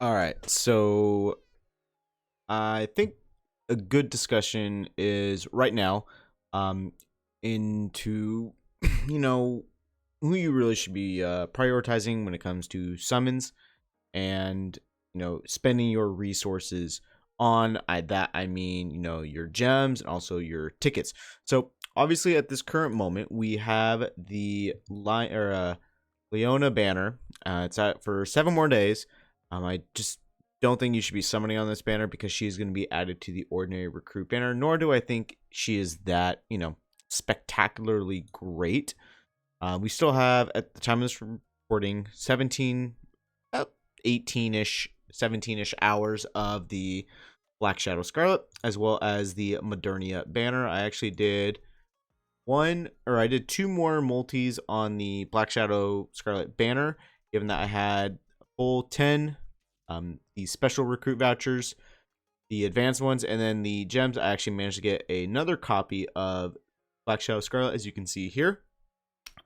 All right. So I think a good discussion is right now um into you know who you really should be prioritizing when it comes to summons and spending your resources on. I mean your gems and also your tickets. So obviously at this current moment we have the line or Leona banner. It's out for 7 more days. I just don't think you should be summoning on this banner because she is going to be added to the ordinary recruit banner. Nor do I think she is that spectacularly great. We still have at the time of this recording 18-ish, 17-ish hours of the Black Shadow Scarlet, as well as the Modernia banner. I actually did I did two more multis on the Black Shadow Scarlet banner, given that I had a full 10, the special recruit vouchers, the advanced ones, and then the gems. I actually managed to get another copy of Black Shadow Scarlet, as you can see here.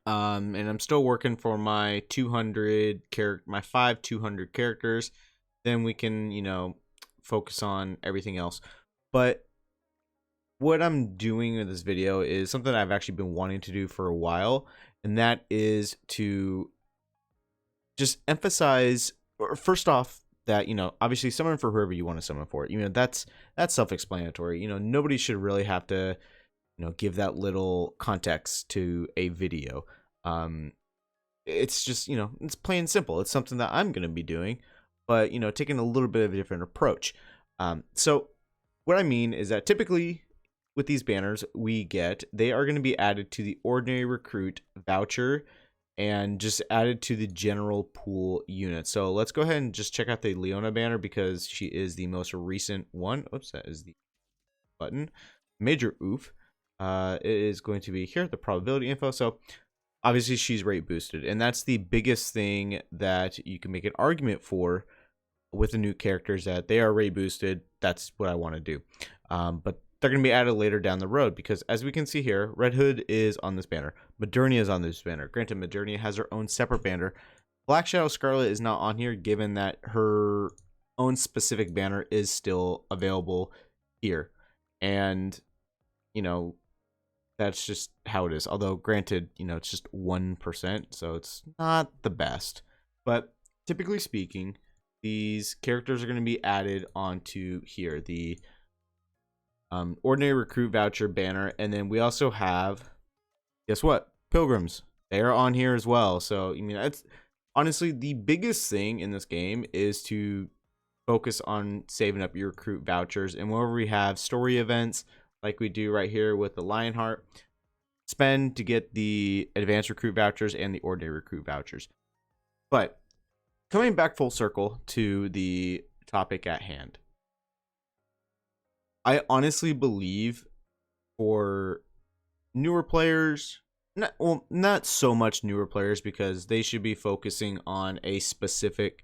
And I'm still working for my 200 character, my 200 characters. Then we can, focus on everything else. But what I'm doing in this video is something I've actually been wanting to do for a while, and that is to just emphasize, or first off, that obviously summon for whoever you want to summon for. That's self-explanatory. Nobody should really have to give that little context to a video. Um, it's just it's plain and simple. It's something that I'm going to be doing, but taking a little bit of a different approach. So what I mean is that typically with these banners they are going to be added to the ordinary recruit voucher and just added to the general pool unit. So let's go ahead and just check out the Leona banner because she is the most recent one. Oops, that is the button. Major oof. It is going to be here, the probability info. So obviously she's rate boosted, and that's the biggest thing that you can make an argument for with the new characters, that they are rate boosted. That's what I want to do. But they're going to be added later down the road because, as we can see here, Red Hood is on this banner. Modernia is on this banner. Granted, Modernia has her own separate banner. Black Shadow Scarlet is not on here, given that her own specific banner is still available here. And, that's just how it is. Although, granted, it's just 1%, so it's not the best. But typically speaking, these characters are going to be added onto here, the ordinary recruit voucher banner. And then we also have, guess what, pilgrims. They are on here as well. So that's honestly the biggest thing in this game, is to focus on saving up your recruit vouchers. And whenever we have story events like we do right here with the Lionheart, spend to get the advanced recruit vouchers and the ordinary recruit vouchers. But coming back full circle to the topic at hand, I honestly believe for newer players, not so much newer players, because they should be focusing on a specific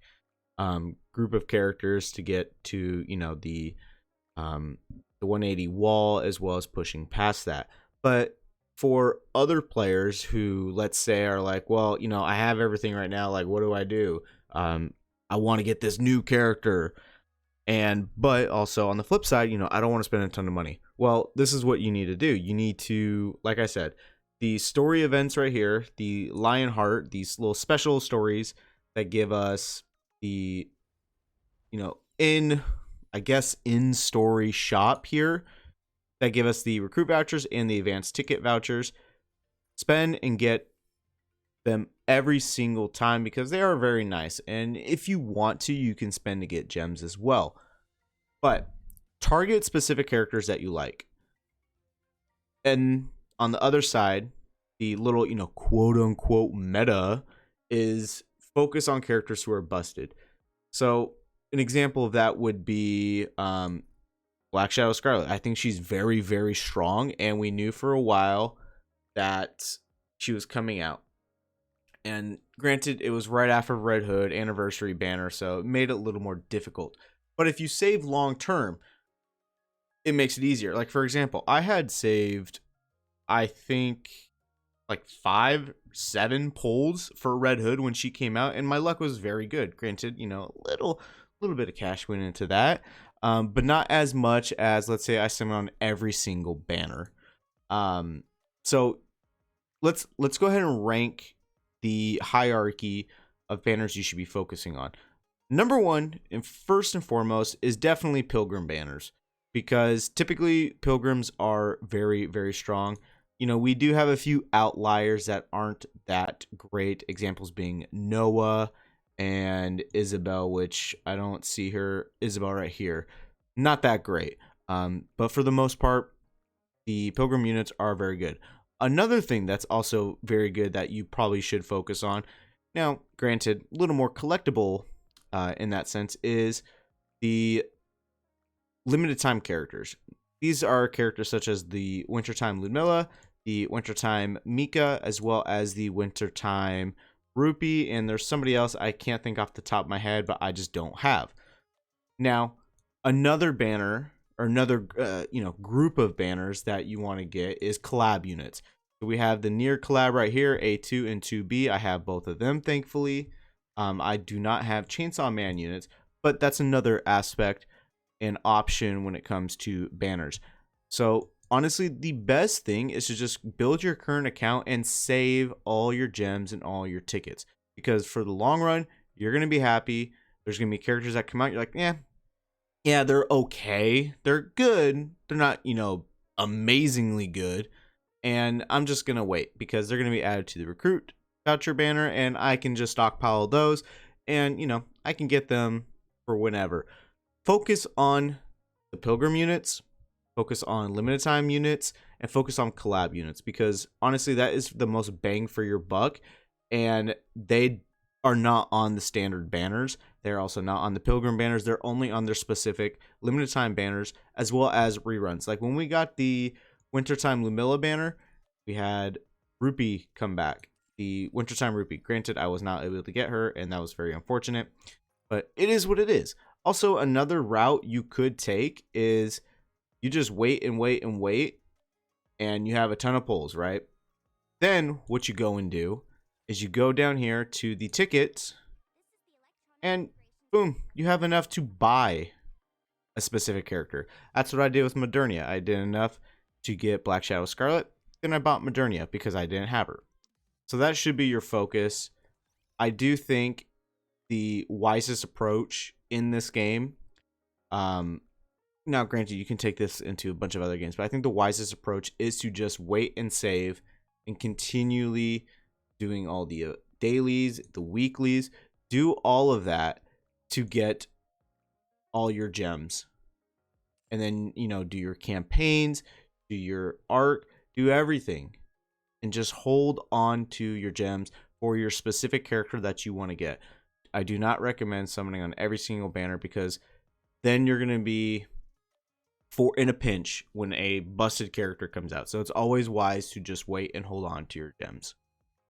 group of characters to get to the 180 wall, as well as pushing past that. But for other players who, let's say, are like, well, I have everything right now, like, what do I do? I want to get this new character, but also on the flip side, I don't want to spend a ton of money. Well, this is what you need to do. You need to, like I said, the story events right here, the Lionheart, these little special stories that give us the, in story shop here, that give us the recruit vouchers and the advanced ticket vouchers. Spend and get them every single time because they are very nice. And if you want to, you can spend to get gems as well. But target specific characters that you like. And on the other side, the little, quote unquote meta is focus on characters who are busted. So an example of that would be Black Shadow Scarlet. I think she's very, very strong, and we knew for a while that she was coming out. And granted, it was right after Red Hood anniversary banner, so it made it a little more difficult. But if you save long term, it makes it easier. Like, for example, I had saved, I think, like 5-7 pulls for Red Hood when she came out, and my luck was very good. Granted, a little bit of cash went into that, but not as much as, let's say, I summon on every single banner. So let's go ahead and rank the hierarchy of banners you should be focusing on. Number one, and first and foremost, is definitely pilgrim banners, because typically pilgrims are very, very strong. You know, we do have a few outliers that aren't that great, examples being Noah and Isabel, which I don't see her, Isabel right here, not that great. But for the most part, the pilgrim units are very good. Another thing that's also very good that you probably should focus on, now granted a little more collectible in that sense, is the limited time characters. These are characters such as the Wintertime Ludmilla, the Wintertime Mika, as well as the Wintertime Rupee, and there's somebody else I can't think off the top of my head, but I just don't have. Now, another banner or another group of banners that you want to get is collab units. So we have the near collab right here, A2 and 2B. I have both of them, thankfully. I do not have Chainsaw Man units, but that's another aspect and option when it comes to banners. So honestly, the best thing is to just build your current account and save all your gems and all your tickets, because for the long run, you're going to be happy. There's going to be characters that come out, you're like, yeah, they're okay. They're good. They're not, amazingly good. And I'm just going to wait because they're going to be added to the recruit voucher banner, and I can just stockpile those, and I can get them for whenever. Focus on the pilgrim units, focus on limited time units, and focus on collab units, because honestly that is the most bang for your buck, and they are not on the standard banners. They're also not on the pilgrim banners. They're only on their specific limited time banners, as well as reruns. Like when we got the Wintertime Lumilla banner, we had Rupee come back, the Wintertime Rupee. Granted, I was not able to get her, and that was very unfortunate, but it is what it is. Also, another route you could take is you just wait and wait and wait, and you have a ton of pulls, right? Then what you go and do is you go down here to the tickets, and boom, you have enough to buy a specific character. That's what I did with Modernia. I did enough to get Black Shadow Scarlet, then I bought Modernia because I didn't have her. So that should be your focus. I do think the wisest approach in this game, now granted you can take this into a bunch of other games, but I think the wisest approach is to just wait and save and continually doing all the dailies, the weeklies, do all of that to get all your gems. And then, do your campaigns, do your art, do everything, and just hold on to your gems for your specific character that you want to get. I do not recommend summoning on every single banner, because then you're going to be in a pinch when a busted character comes out. So it's always wise to just wait and hold on to your gems.